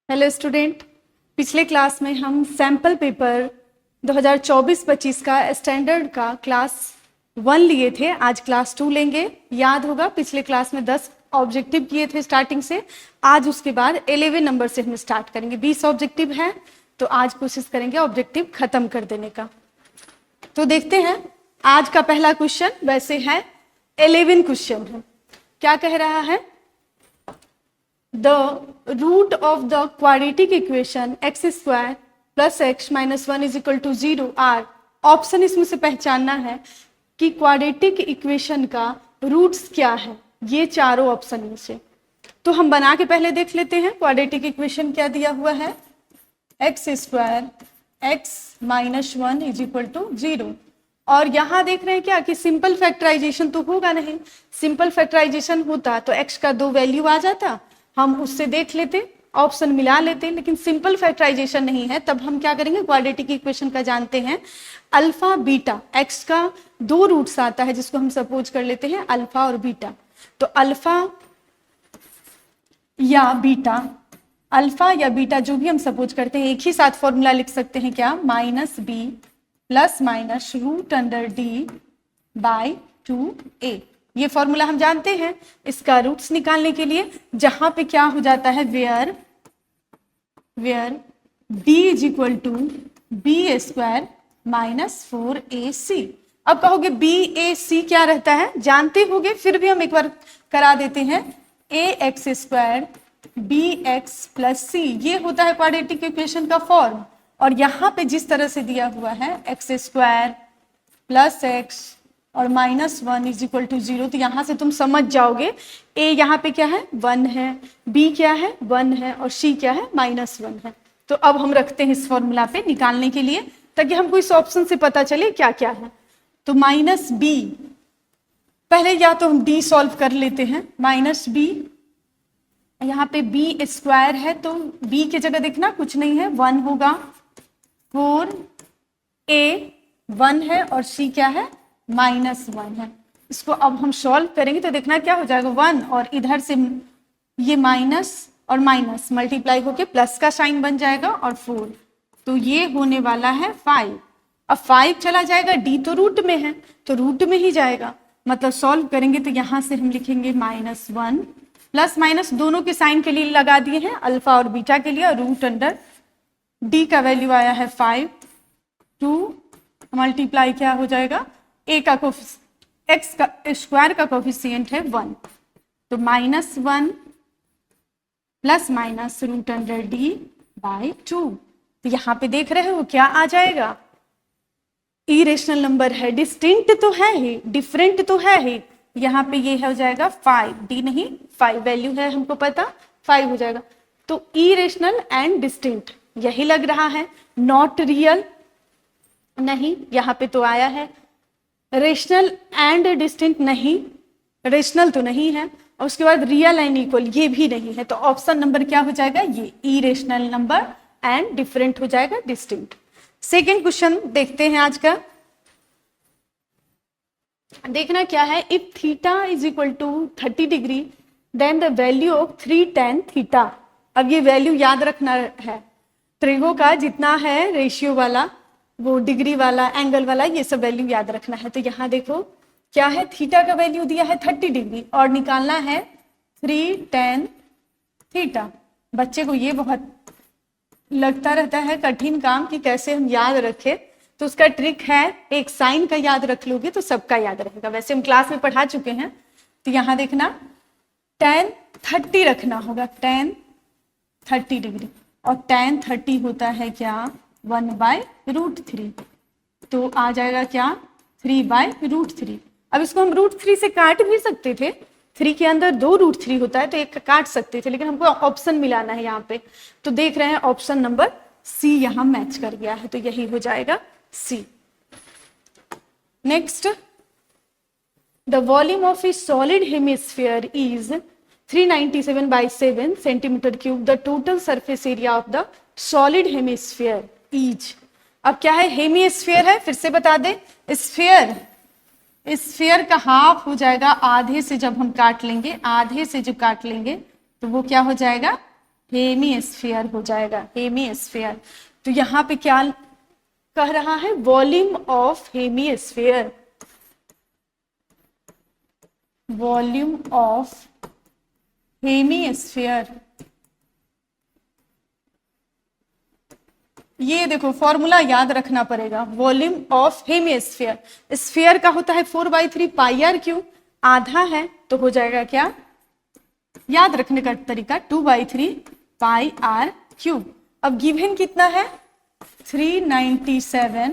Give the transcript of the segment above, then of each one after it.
Hello student, पिछले class में हम सैम्पल पेपर 2024-25 का स्टैंडर्ड का क्लास 1 लिए थे। आज क्लास 2 लेंगे। याद होगा पिछले क्लास में 10 ऑब्जेक्टिव किए थे स्टार्टिंग से। आज उसके बाद 11 नंबर से हम स्टार्ट करेंगे। 20 ऑब्जेक्टिव है तो आज कोशिश करेंगे ऑब्जेक्टिव खत्म कर देने का। तो देखते हैं आज का पहला क्वेश्चन, वैसे है 11 क्वेश्चन है। क्या कह रहा है? The root of the quadratic equation x square plus x minus 1 is equal to 0 are option इसमें से पहचानना है कि क्वाड्रेटिक इक्वेशन का रूट्स क्या है, ये चारों ऑप्शन में से। तो हम बना के पहले देख लेते हैं क्वाड्रेटिक इक्वेशन क्या दिया हुआ है। X square x minus 1 is equal to 0 और यहाँ देख रहे हैं क्या कि सिंपल फैक्टराइजेशन तो होगा नहीं। सिंपल फैक्टराइजेशन होता तो x का 2 वैल्यू आ जाता, हम उससे देख लेते, ऑप्शन मिला लेते, लेकिन सिंपल फैक्टराइजेशन नहीं है। तब हम क्या करेंगे, क्वाड्रेटिक इक्वेशन का जानते हैं अल्फा बीटा। एक्स का 2 रूट्स आता है जिसको हम सपोज कर लेते हैं अल्फा और बीटा। तो अल्फा या बीटा जो भी हम सपोज करते हैं, एक ही साथ फॉर्मूला लिख सकते हैं क्या, minus b plus minus root under d by 2a। ये फॉर्मूला हम जानते हैं इसका रूट्स निकालने के लिए, जहां पे क्या हो जाता है, where b is equal to b square minus 4ac। अब कहोगे bac क्या रहता है, जानते होगे, फिर भी हम एक बार करा देते हैं। ax square bx plus c, ये होता है क्वाड्रेटिक इक्वेशन का फॉर्म। और यहाँ पे जिस तरह से दिया हुआ है एक्स स्क्वायर प्लस एक्स और माइनस 1 इज इक्वल टू 0, तो यहाँ से तुम समझ जाओगे a यहाँ पे क्या है, 1 है, b क्या है, 1 है और c क्या है, माइनस 1 है। तो अब हम रखते हैं इस फॉर्मूला पे निकालने के लिए, ताकि हमको इस ऑप्शन से पता चले क्या क्या है। तो माइनस b, पहले या तो हम d सॉल्व कर लेते हैं। माइनस b, यहाँ पे b स्क्वायर है तो b की जगह देखना कुछ नहीं है, 1 होगा, 4a 1 है और c क्या है, माइनस 1 है। इसको अब हम सॉल्व करेंगे तो देखना क्या हो जाएगा, 1 और इधर से ये माइनस और माइनस मल्टीप्लाई होके प्लस का साइन बन जाएगा और 4, तो ये होने वाला है 5। अब 5 चला जाएगा, d तो रूट में है तो रूट में ही जाएगा, मतलब सॉल्व करेंगे तो यहाँ से हम लिखेंगे माइनस 1 प्लस माइनस दोनों के साइन के लिए लगा दिए हैं, अल्फा और बीटा के लिए, और रूट अंडर d का वैल्यू आया है 5, 2 मल्टीप्लाई क्या हो जाएगा, a का एक्स का स्क्वायर का कोफिशिएंट है 1, तो minus 1 plus minus root under d by 2। तो यहाँ पे देख रहे हो क्या आ जाएगा, इरेशनल नंबर है, डिस्टिंक्ट तो है ही, डिफरेंट तो है ही। यहाँ पे ये हो जाएगा 5, डी नहीं 5 वैल्यू है, हमको पता 5 हो जाएगा। तो इरेशनल एंड डिस्टिंक्ट यही लग रहा है, नॉट रियल नहीं, यहाँ पे तो आया है। रेशनल एंड डिस्टिंक्ट नहीं, रेशनल तो नहीं है, और उसके बाद रियल एंड इक्वल ये भी नहीं है। तो ऑप्शन नंबर क्या हो जाएगा, ये इरेशनल नंबर एंड डिफरेंट हो जाएगा, डिस्टिंक्ट। सेकेंड क्वेश्चन देखते हैं आज का। देखना क्या है, if theta is equal to 30 degree then the value of 3 tan theta. अब ये वैल्यू याद रखना है, त्रिगो का जितना है रेशियो वाला, वो डिग्री वाला, एंगल वाला, ये सब वैल्यू याद रखना है। तो यहाँ देखो क्या है, थीटा का वैल्यू दिया है 30 डिग्री और निकालना है 3 tan थीटा। बच्चे को ये बहुत लगता रहता है कठिन काम कि कैसे हम याद रखें, तो उसका ट्रिक है, एक साइन का याद रख लोगे तो सबका याद रहेगा। वैसे हम क्लास में पढ़ा चुके हैं। तो यहाँ देखना tan 30 रखना होगा, tan 30 डिग्री, और tan 30 होता है क्या, 1/√3, तो आ जाएगा क्या, 3/√3। अब इसको हम √3 से काट भी सकते थे, 3 के अंदर 2 √3 होता है तो एक काट सकते थे, लेकिन हमको ऑप्शन मिलाना है यहाँ पे। तो देख रहे हैं ऑप्शन नंबर सी यहाँ मैच कर गया है, तो यही हो जाएगा C. Next, the volume of a solid hemisphere is 397/7 centimetre cube. The total surface area of the solid hemisphere is. अब क्या है, हेमिस्फीयर है, फिर से बता दे, स्फीयर का हाफ हो जाएगा आधे से, जब हम काट लेंगे आधे से जो काट लेंगे तो वो क्या हो जाएगा, हेमिस्फीयर हो जाएगा, हेमिस्फीयर। तो यहाँ पे क्या कह रहा है, volume of hemisphere, volume of hemisphere. ये देखो फॉर्मूला याद रखना पड़ेगा, वॉल्यूम ऑफ हेमिस्फीयर, स्फीयर का होता है 4/3 पाई आर क्यूब, आधा है तो हो जाएगा क्या, याद रखने का तरीका 2/3 पाई आर क्यूब। अब गिवन कितना है 396 है,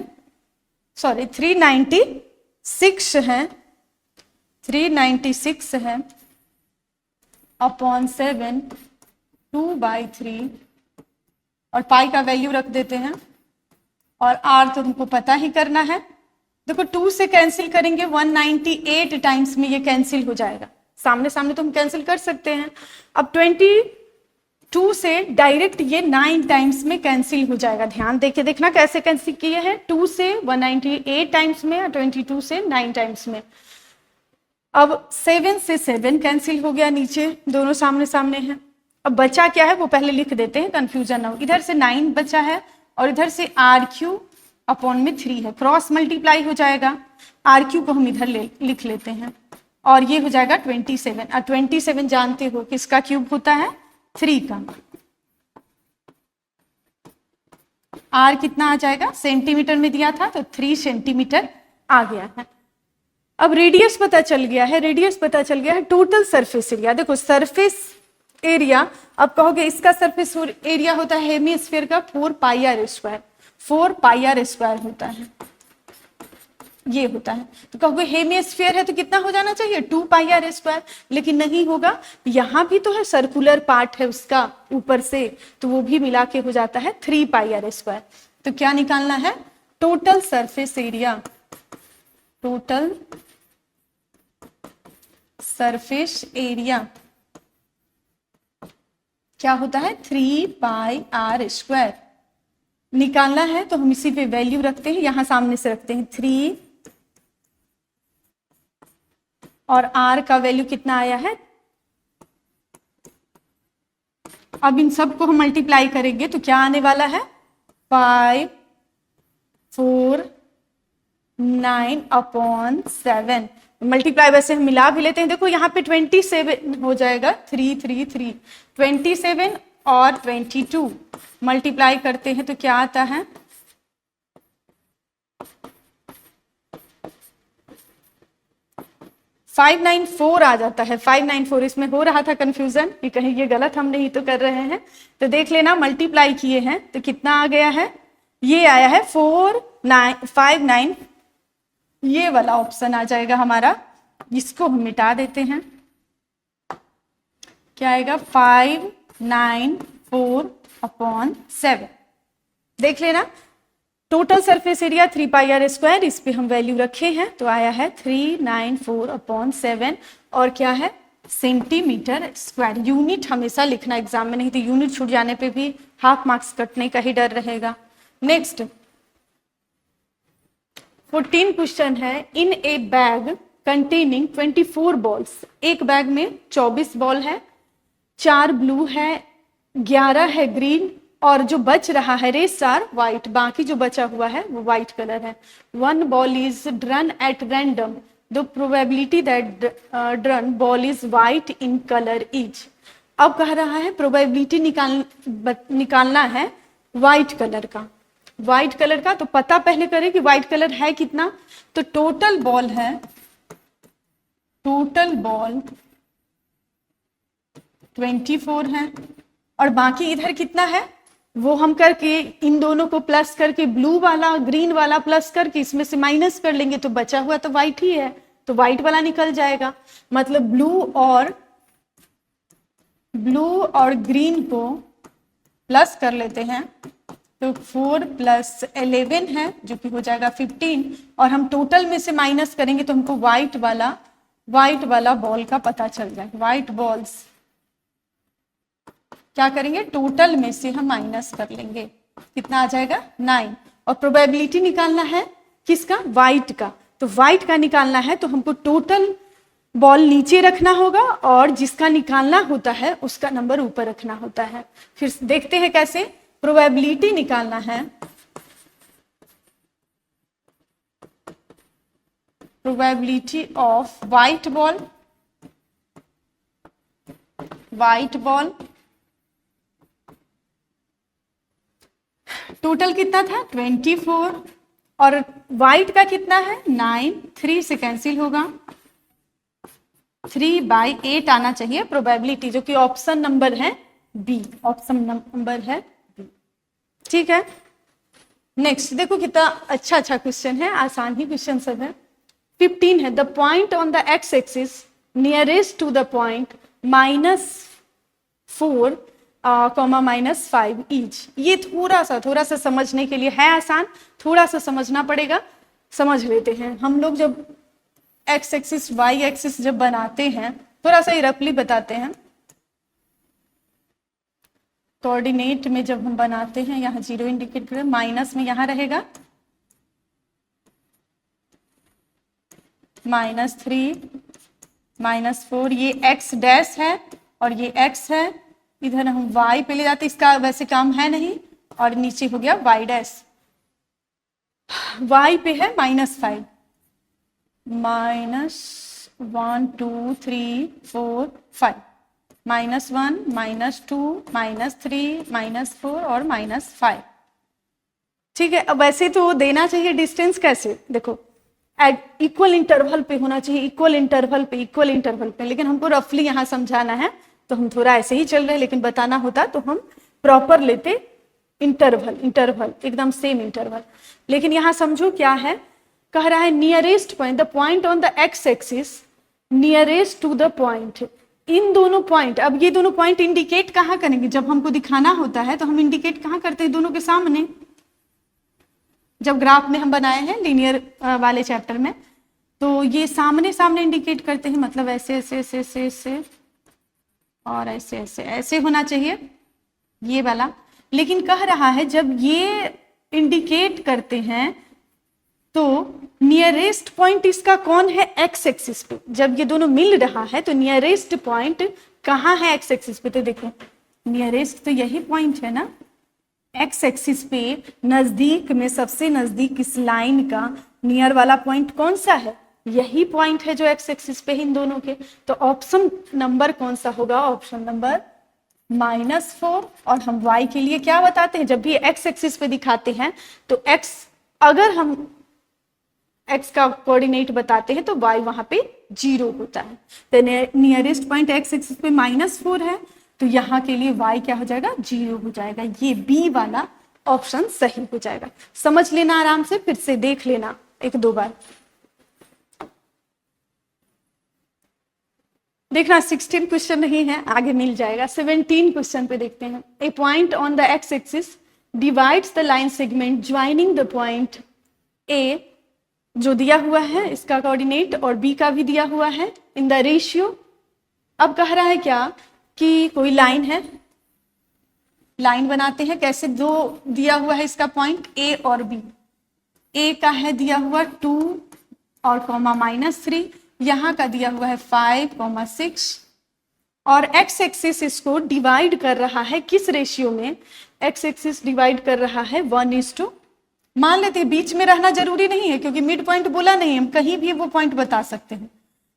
396 है अपॉन 7, 2/3, और पाई का वैल्यू रख देते हैं, और आर तो तुमको पता ही करना है। देखो 2 से कैंसिल करेंगे 198 टाइम्स में ये कैंसिल हो जाएगा, सामने सामने तुम कैंसिल कर सकते हैं। अब 22 से डायरेक्ट ये 9 टाइम्स में कैंसिल हो जाएगा, ध्यान देके देखना कैसे कैंसिल किए हैं, 2 से 198 टाइम्स में और 22 से 9 टाइम्स में। अब 7 से 7 कैंसिल हो गया, नीचे दोनों सामने सामने हैं। अब बचा क्या है वो पहले लिख देते हैं, कंफ्यूजन ना हो। इधर से 9 बचा है और इधर से आर क्यू अपॉन में 3 है, क्रॉस मल्टीप्लाई हो जाएगा, आर क्यू को हम इधर लिख लेते हैं, और ये हो जाएगा 27। और 27 जानते हो किसका क्यूब होता है, 3 का। आर कितना आ जाएगा, सेंटीमीटर में दिया था तो 3 सेंटीमीटर आ गया है। अब रेडियस पता चल गया है, रेडियस पता चल गया है, टोटल सरफेस एरिया। देखो सरफेस एरिया, अब कहोगे इसका सरफेस एरिया होता है हेमिस्फीयर का 4 pi r square, 4 pi r square होता है, ये होता है। तो कहोगे हेमिस्फीयर है तो कितना हो जाना चाहिए 2 पाई आर स्क्वायर, लेकिन नहीं होगा, यहाँ भी तो है सर्कुलर पार्ट है उसका ऊपर से, तो वो भी मिला के हो जाता है 3 पाई आर स्क्वायर। तो क्या निकालना है, total surface area, total surface area क्या होता है 3 पाई आर स्क्वायर। निकालना है तो हम इसी पे वैल्यू रखते हैं, यहां सामने से रखते हैं 3, और आर का वैल्यू कितना आया है। अब इन सबको हम मल्टीप्लाई करेंगे तो क्या आने वाला है 5, 4, 9 अपॉन 7। मल्टीप्लाई वैसे हम मिला भी लेते हैं, देखो यहाँ पे 27 हो जाएगा, 3, 3, 3, 27 और 22 मल्टीप्लाई करते हैं तो क्या आता है 594 आ जाता है, 594। इसमें हो रहा था कंफ्यूजन कि कहीं ये गलत हम नहीं तो कर रहे हैं, तो देख लेना मल्टीप्लाई किए हैं तो कितना आ गया है, ये आया है 4959, ये वाला ऑप्शन आ जाएगा हमारा, इसको हम मिटा देते हैं, क्या आएगा 594 अपॉन 7। देख लेना total surface area 3 pi r square, इस पे हम वैल्यू रखे हैं तो आया है 394 अपॉन 7, और क्या है सेंटीमीटर स्क्वायर। यूनिट हमेशा लिखना एग्जाम में, नहीं तो यूनिट छूट जाने पे भी हाफ मार्क्स कटने का ही डर रहेगा। नेक्स्ट 14 क्वेश्चन है, इन ए बैग कंटेनिंग 24 बॉल्स, एक बैग में 24 बॉल है, 4 ब्लू है, 11 है ग्रीन, और जो बच रहा है रेस्ट आर व्हाइट, बाकी जो बचा हुआ है वो व्हाइट कलर है। 1 ball is drawn at random, the probability that drawn ball is white in colour is. अब कह रहा है प्रोबेबिलिटी निकालना है व्हाइट कलर का, व्हाइट कलर का। तो पता पहले करें कि व्हाइट कलर है कितना, तो टोटल बॉल है, टोटल बॉल 24 है, और बाकी इधर कितना है वो हम करके इन दोनों को प्लस करके, ब्लू वाला ग्रीन वाला प्लस करके इसमें से माइनस कर लेंगे तो बचा हुआ तो व्हाइट ही है, तो व्हाइट वाला निकल जाएगा। मतलब ब्लू और ग्रीन को प्लस कर लेते हैं तो 4 + 11 है जो कि हो जाएगा 15, और हम टोटल में से माइनस करेंगे तो हमको व्हाइट वाला बॉल का पता चल जाएगा। व्हाइट बॉल्स क्या करेंगे, टोटल में से हम माइनस कर लेंगे, कितना आ जाएगा 9, और प्रोबेबिलिटी निकालना है किसका, व्हाइट का। तो व्हाइट का निकालना है तो हमको टोटल बॉल नीचे रखना होगा और जिसका निकालना होता है उसका नंबर ऊपर रखना होता है। फिर देखते हैं कैसे। प्रोबेबिलिटी निकालना है, probability of white ball total कितना था 24 और व्हाइट का कितना है 9, 3 से कैंसिल होगा, 3/8 आना चाहिए प्रोबेबिलिटी, जो कि ऑप्शन नंबर है बी, ऑप्शन नंबर है बी। ठीक है, नेक्स्ट देखो कितना अच्छा अच्छा क्वेश्चन है, आसान ही क्वेश्चन सब है। 15 है, the point on the x axis nearest to the point -4, -5 each. ये थोड़ा सा समझने के लिए है आसान, थोड़ा सा समझना पड़ेगा, समझ लेते हैं। हम लोग जब एक्स एक्सिस वाई एक्सिस जब बनाते हैं, थोड़ा सा रफली बताते हैं। कोऑर्डिनेट में जब हम बनाते हैं, यहाँ 0 इंडिकेट करें, माइनस में यहाँ रहेगा -3, -4, ये x डैश है और ये x है, इधर हम y पे ले जाते, इसका वैसे काम है नहीं, और नीचे हो गया y डैश, y पे है -5, -1 2 3 4 5, -1 -2 -3 -4 और -5। ठीक है, अब वैसे तो देना चाहिए डिस्टेंस, कैसे देखो इक्वल इंटरवल पे होना चाहिए, इक्वल इंटरवल पे, लेकिन हमको रफली यहाँ समझाना है तो हम थोड़ा ऐसे ही चल रहे हैं, लेकिन बताना होता तो हम प्रॉपर लेते इंटरवल एकदम सेम इंटरवल। लेकिन यहाँ समझो क्या है, कह रहा है nearest point, the point on the x axis nearest to the point. इन दोनों पॉइंट, अब ये दोनों पॉइंट इंडिकेट कहाँ करेंगे, जब हमको दिखाना होता है तो हम इंडिकेट कहाँ करते हैं, दोनों के सामने। जब ग्राफ में हम बनाए हैं लीनियर वाले चैप्टर में, तो ये सामने सामने इंडिकेट करते हैं, मतलब ऐसे ऐसे ऐसे ऐसे ऐसे और ऐसे ऐसे ऐसे होना चाहिए ये वाला। लेकिन कह रहा है जब ये इंडिकेट करते हैं तो नियरेस्ट पॉइंट इसका कौन है, एक्स एक्सिस पे। जब ये दोनों मिल रहा है तो नियरेस्ट पॉइंट कहाँ है, एक्स एक्सिस पे। तो देखो नियरेस्ट तो यही पॉइंट है ना, एक्स एक्सिस पे नजदीक में सबसे नजदीक इस लाइन का नियर वाला पॉइंट कौन सा है, यही पॉइंट है जो एक्स एक्सिस पे इन दोनों के। तो ऑप्शन नंबर कौन सा होगा, ऑप्शन नंबर -4। और हम y के लिए क्या बताते हैं, जब भी एक्स एक्सिस पे दिखाते हैं तो x, अगर हम x का कोऑर्डिनेट बताते हैं तो y वहां पे 0 होता है। तो नियरेस्ट पॉइंट एक्स एक्सिस पे -4 है, तो यहाँ के लिए y क्या हो जाएगा, 0 हो जाएगा। ये b वाला ऑप्शन सही हो जाएगा। समझ लेना आराम से, फिर से देख लेना 1-2 बार। देखना 16 क्वेश्चन नहीं है, आगे मिल जाएगा। 17 क्वेश्चन पे देखते हैं। A point on the x axis divides the line segment joining the point A, जो दिया हुआ है इसका कोऑर्डिनेट, और बी का भी दिया हुआ है, इन द रेशियो। अब कह रहा है क्या कि कोई लाइन है, लाइन बनाते हैं कैसे, दो दिया हुआ है इसका पॉइंट ए और बी। ए का है दिया हुआ 2 और -3, यहाँ का दिया हुआ है 5, 6, और एक्स एक्सिस इसको डिवाइड कर रहा है किस रेशियो में, एक्स एक्सिस डिवाइड कर रहा है 1:2। मान लेते हैं, बीच में रहना जरूरी नहीं है क्योंकि मिड पॉइंट बोला नहीं, हम कहीं भी वो पॉइंट बता सकते हैं।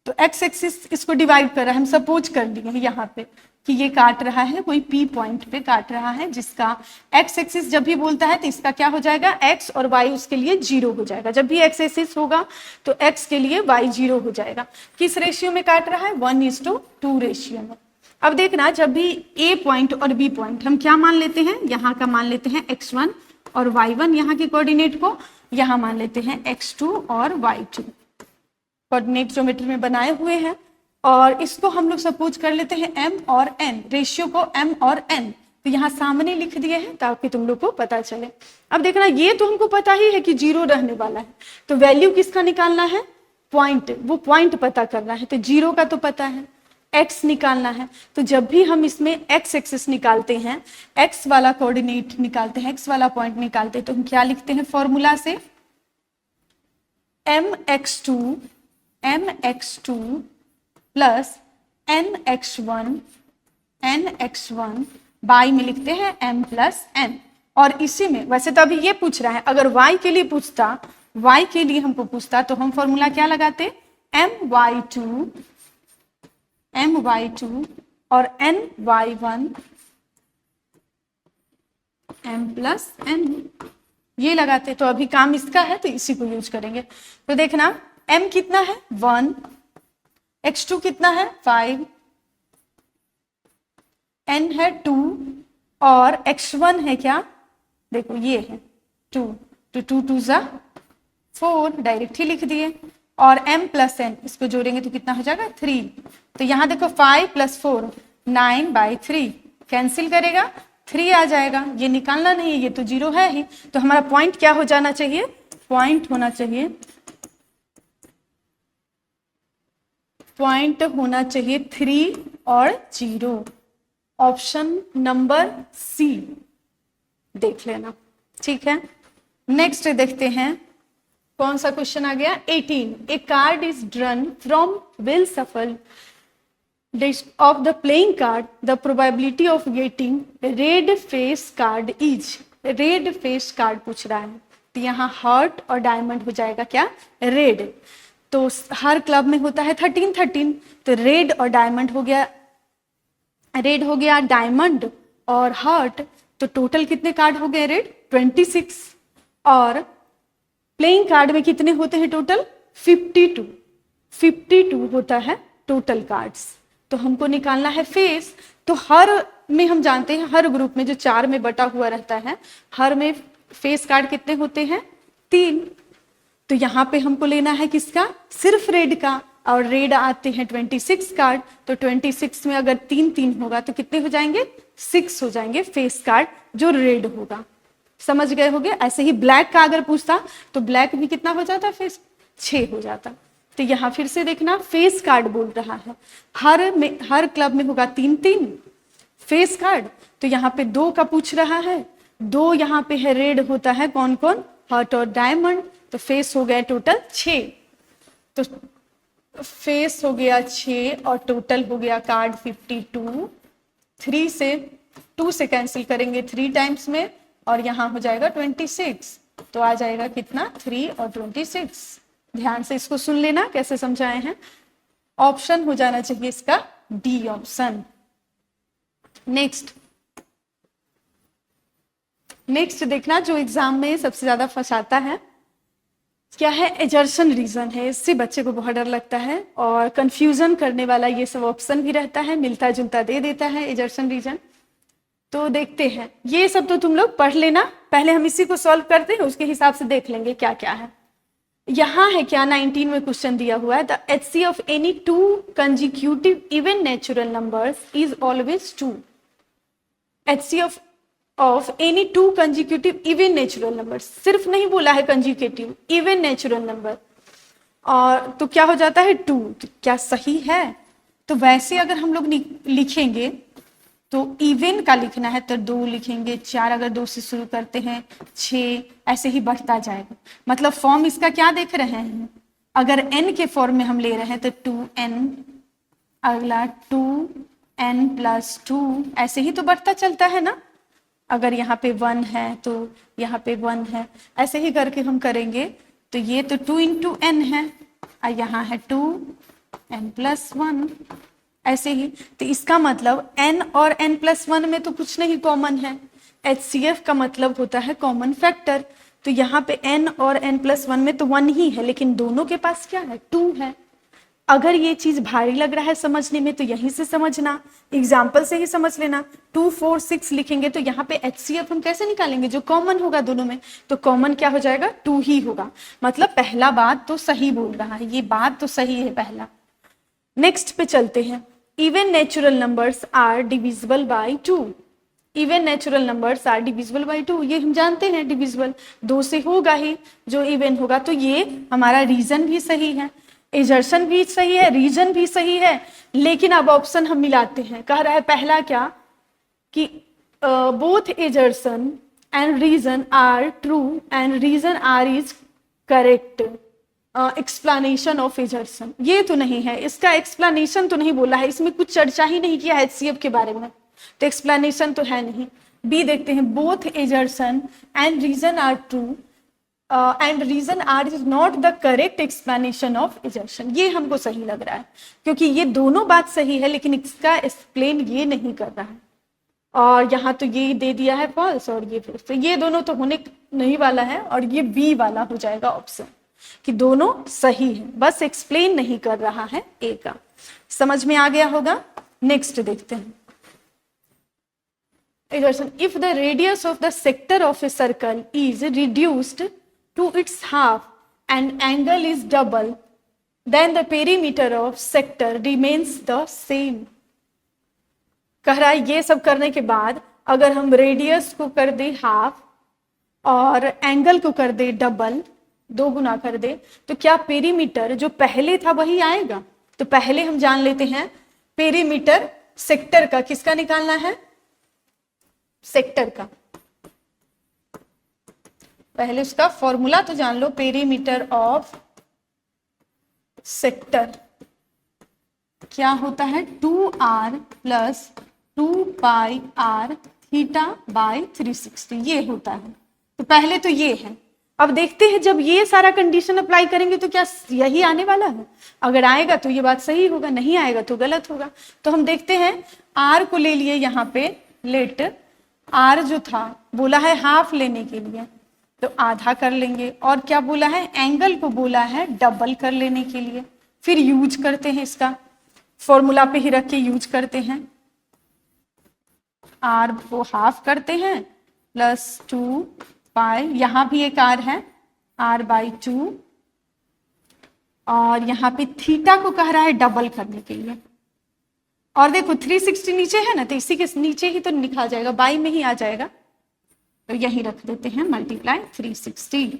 तो एक्स एक्सिस इसको डिवाइड कर रहा है, हम सपोज कर लिए यहाँ पे कि ये काट रहा है, कोई पी पॉइंट पे काट रहा है, जिसका एक्स एक्सिस जब भी बोलता है तो इसका क्या हो जाएगा, एक्स और वाई उसके लिए 0 हो जाएगा। जब भी एक्स एक्सिस होगा तो एक्स के लिए वाई 0 हो जाएगा। किस रेशियो में काट रहा है, 1:2 रेशियो में। अब देखना, जब भी ए पॉइंट और बी पॉइंट हम क्या मान लेते हैं, यहाँ का मान लेते हैं x1 और y1, यहाँ के कोऑर्डिनेट को यहाँ मान लेते हैं x2 और y2, कोऑर्डिनेट ज्योमेट्री में बनाए हुए हैं। और इसको हम लोग सपोज कर लेते हैं m और n, रेशियो को m और n, तो यहाँ सामने लिख दिए हैं ताकि तुम लोग को पता चले। अब देखना, ये तो हमको पता ही है कि 0 रहने वाला है, तो वैल्यू किसका निकालना है, पॉइंट, वो पॉइंट पता करना है। तो 0 का तो पता है, x निकालना है। तो जब भी हम इसमें x एक्सिस निकालते हैं, x वाला कोऑर्डिनेट निकालते हैं, x वाला पॉइंट निकालते हैं, तो हम क्या लिखते हैं फॉर्मूला से, mx2 प्लस nx1 बाई में लिखते हैं m प्लस n। और इसी में वैसे तो अभी ये पूछ रहा है, अगर y के लिए पूछता, y के लिए हमको पूछता तो हम फॉर्मूला क्या लगाते, my2 और ny1 m प्लस n ये लगाते। तो अभी काम इसका है तो इसी को यूज करेंगे। तो देखना m कितना है 1, x2 कितना है 5, n है 2 और x1 है क्या, देखो ये है 2, तो 2 2 जा 4 डायरेक्ट ही लिख दिए। और m प्लस n इसको जोड़ेंगे तो कितना हो जाएगा 3। तो यहाँ देखो 5 प्लस 4 9/3 कैंसिल करेगा 3 आ जाएगा। ये निकालना नहीं है, ये तो 0 है ही। तो हमारा पॉइंट क्या हो जाना चाहिए, पॉइंट होना चाहिए 3 और 0। ऑप्शन नंबर सी देख लेना, ठीक है। नेक्स्ट देखते हैं कौन सा क्वेश्चन आ गया 18। A card is drawn from well shuffled of the playing card, the probability of getting red face card is, red face card पूछ रहा है। तो यहाँ हार्ट और डायमंड हो जाएगा क्या, रेड। तो हर क्लब में होता है 13, तो रेड और डायमंड हो गया, रेड हो गया डायमंड और हार्ट। तो टोटल कितने कार्ड हो गए रेड 26। और प्लेइंग कार्ड में कितने होते हैं टोटल 52 होता है टोटल कार्ड्स। तो हमको निकालना है फेस। तो हर में हम जानते हैं हर ग्रुप में जो 4 में बटा हुआ रहता है, हर में फेस कार्ड कितने होते हैं 3। तो यहाँ पे हमको लेना है किसका, सिर्फ रेड का। और रेड आते हैं 26 कार्ड। तो 26 में अगर 3 होगा तो कितने हो जाएंगे 6 हो जाएंगे फेस कार्ड जो रेड होगा। समझ गए होगे। ऐसे ही ब्लैक का अगर पूछता तो ब्लैक भी कितना हो जाता फेस 6 हो जाता। तो यहाँ फिर से देखना फेस कार्ड बोल रहा है, हर क्लब में होगा 3 फेस कार्ड। तो यहाँ पे 2 का पूछ रहा है, 2 यहाँ पे है रेड होता है कौन कौन, हार्ट और डायमंड। तो फेस हो गया टोटल 6। तो फेस हो गया 6 और टोटल हो गया कार्ड 52। 3 से 2 से कैंसिल करेंगे 3 टाइम्स में और यहाँ हो जाएगा 26। तो आ जाएगा कितना 3 और 26। ध्यान से इसको सुन लेना कैसे समझाए हैं। ऑप्शन हो जाना चाहिए इसका डी ऑप्शन। नेक्स्ट देखना जो एग्जाम में सबसे ज्यादा फंसाता है क्या है, एजर्शन रीजन है। इससे बच्चे को बहुत डर लगता है और कंफ्यूजन करने वाला ये सब ऑप्शन भी रहता है, मिलता जुलता दे देता है एजर्शन रीजन। तो देखते हैं, ये सब तो तुम लोग पढ़ लेना, पहले हम इसी को सॉल्व करते हैं, उसके हिसाब से देख लेंगे क्या क्या है। यहाँ है क्या 19 में क्वेश्चन दिया हुआ है, the HC of any 2 consecutive even natural numbers is always 2। HC of any 2 consecutive even natural numbers, सिर्फ नहीं बोला है कंजिक्यूटिव, इवन नेचुरल नंबर। और तो क्या हो जाता है 2। तो क्या सही है। तो वैसे अगर हम लोग लिखेंगे तो इवन का लिखना है तो 2 लिखेंगे, 4 अगर 2 से शुरू करते हैं 6, ऐसे ही बढ़ता जाएगा। मतलब फॉर्म इसका क्या देख रहे हैं, अगर n के फॉर्म में हम ले रहे हैं तो 2n, अगला 2n प्लस 2, ऐसे ही तो बढ़ता चलता है ना। अगर यहाँ पे 1 है तो यहाँ पे 1 है, ऐसे ही करके हम करेंगे। तो ये तो 2 × n है और यहाँ है 2n प्लस 1, ऐसे ही। तो इसका मतलब n और n प्लस 1 में तो कुछ नहीं कॉमन है। HCF का मतलब होता है कॉमन फैक्टर। तो यहाँ पे n और n प्लस 1 में तो 1 ही है, लेकिन दोनों के पास क्या है 2 है। अगर ये चीज भारी लग रहा है समझने में तो यहीं से समझना, एग्जाम्पल से ही समझ लेना। 2 4 6 लिखेंगे तो यहाँ पे HCF हम कैसे निकालेंगे, जो कॉमन होगा दोनों में। तो कॉमन क्या हो जाएगा 2 ही होगा। मतलब पहला बात तो सही बोल रहा है, ये बात तो सही है पहला। नेक्स्ट पे चलते हैं, even natural numbers are divisible by 2। Even natural numbers are divisible by 2, ये हम जानते हैं डिविजिबल 2 से होगा ही जो इवन होगा। तो ये हमारा रीजन भी सही है, एजर्शन भी सही है, रीजन भी सही है। लेकिन अब ऑप्शन हम मिलाते हैं, कह रहा है पहला क्या कि both assertion and reason are true and reason R is correct. Explanation of assertion, ये तो नहीं है, इसका एक्सप्लेनेशन तो नहीं बोला है, इसमें कुछ चर्चा ही नहीं किया है HCF के बारे में, तो एक्सप्लेनेशन तो है नहीं। बी देखते हैं, both assertion and reason are true and reason R is not the correct explanation of assertion, ये हमको सही लग रहा है क्योंकि ये दोनों बात सही है लेकिन इसका एक्सप्लेन ये नहीं कर रहा है, और यहाँ तो ये दे दिया है फॉल्स और ये फिर, तो ये दोनों तो होने नहीं वाला है और ये बी वाला हो जाएगा ऑप्शन कि दोनों सही है, बस एक्सप्लेन नहीं कर रहा है ए का। समझ में आ गया होगा। नेक्स्ट देखते हैं assertion, if the radius of the sector of a circle is reduced to its half and angle is double then the perimeter of sector remains the same. कह रहा है ये सब करने के बाद अगर हम रेडियस को कर दे हाफ और एंगल को कर दे डबल, 2 गुना कर दे, तो क्या पेरीमीटर जो पहले था वही आएगा? तो पहले हम जान लेते हैं पेरीमीटर सेक्टर का, किसका निकालना है? सेक्टर का। पहले उसका फॉर्मूला तो जान लो, पेरीमीटर ऑफ सेक्टर क्या होता है? 2r plus 2πr theta by 360, ये होता है। तो पहले तो ये है। अब देखते हैं जब ये सारा कंडीशन अप्लाई करेंगे तो क्या यही आने वाला है? अगर आएगा तो ये बात सही होगा, नहीं आएगा तो गलत होगा। तो हम देखते हैं, आर को ले लिए यहाँ पे, लेट आर जो था बोला है हाफ लेने के लिए तो आधा कर लेंगे, और क्या बोला है? एंगल को बोला है डबल कर लेने के लिए। फिर यूज करते हैं, इसका फॉर्मूला पे ही रख के यूज करते हैं। आर को हाफ करते हैं प्लस 2π, यहाँ भी एक आर है, r/2, और यहाँ पे थीटा को कह रहा है डबल करने के लिए। और देखो 360 नीचे है ना, तो इसी के नीचे ही तो लिखा जाएगा, बाई में ही आ जाएगा, तो यही रख देते हैं मल्टीप्लाई 360।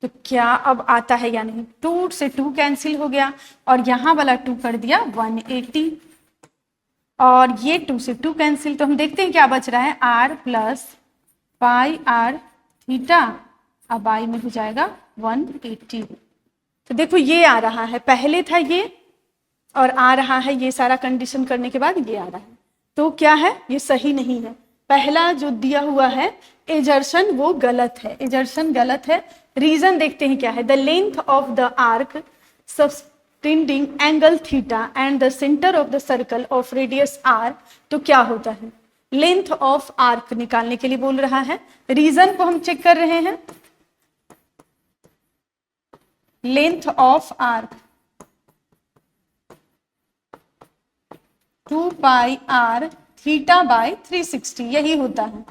तो क्या अब आता है या नहीं? 2 से 2 कैंसिल हो गया और यहाँ वाला 2 कर दिया 180, और ये 2 से 2 कैंसिल, तो हम देखते हैं क्या बच रहा है, r plus pi r theta, अब बाई में हो जाएगा 180। तो देखो ये आ रहा है, पहले था ये और आ रहा है, ये सारा कंडीशन करने के बाद ये आ रहा है। तो क्या है? ये सही नहीं है। पहला जो दिया हुआ है एजर्सन वो गलत है, एजर्सन गलत है। रीजन देखते हैं क्या है, the length of the arc subtending angle theta and the centre of the circle of radius r. तो क्या होता है? लेंथ ऑफ आर्क निकालने के लिए बोल रहा है। रीजन को हम चेक कर रहे हैं, length of arc 2πr theta by 360, यही होता है।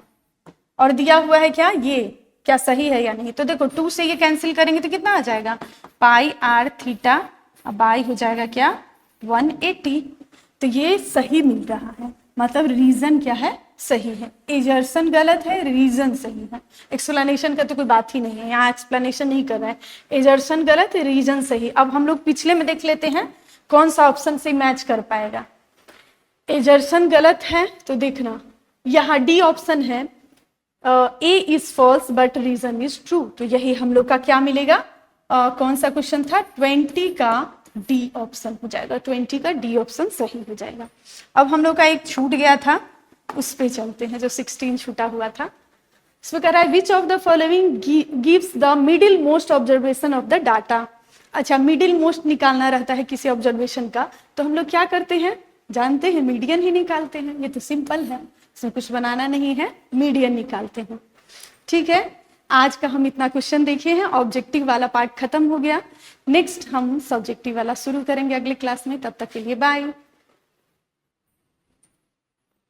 और दिया हुआ है क्या, ये क्या सही है या नहीं? तो देखो 2 से ये कैंसिल करेंगे तो कितना आ जाएगा, पाई आर थीटा, अब बाई हो जाएगा क्या 180। तो ये सही मिल रहा है, मतलब रीजन क्या है, सही है। एजर्सन गलत है, रीजन सही है। एक्सप्लेनेशन का तो कोई बात ही नहीं है, यहाँ एक्सप्लेनेशन नहीं कर रहा है। एजर्सन गलत है, रीजन सही। अब हम लोग पिछले में देख लेते हैं कौन सा ऑप्शन से मैच कर पाएगा। एजर्सन गलत है तो देखना यहाँ डी ऑप्शन है, A is false but reason is true, तो यही हम लोग का क्या मिलेगा, कौन सा क्वेश्चन था, 20 का डी ऑप्शन हो जाएगा, 20 का डी ऑप्शन सही हो जाएगा। अब हम लोग का एक छूट गया था, उस पे चलते हैं, जो 16 छूटा हुआ था। इसमें कह रहा है which of the following gives the middle most observation of the data. अच्छा, मिडिल मोस्ट निकालना रहता है किसी ऑब्जर्वेशन का, तो हम लोग क्या करते हैं, जानते हैं, मीडियन ही निकालते हैं। ये तो सिंपल है, इसमें कुछ बनाना नहीं है, मीडियन निकालते हैं। ठीक है, आज का हम इतना क्वेश्चन देखे हैं, ऑब्जेक्टिव वाला पार्ट खत्म हो गया। नेक्स्ट हम सब्जेक्टिव वाला शुरू करेंगे अगले क्लास में, तब तक के लिए बाय।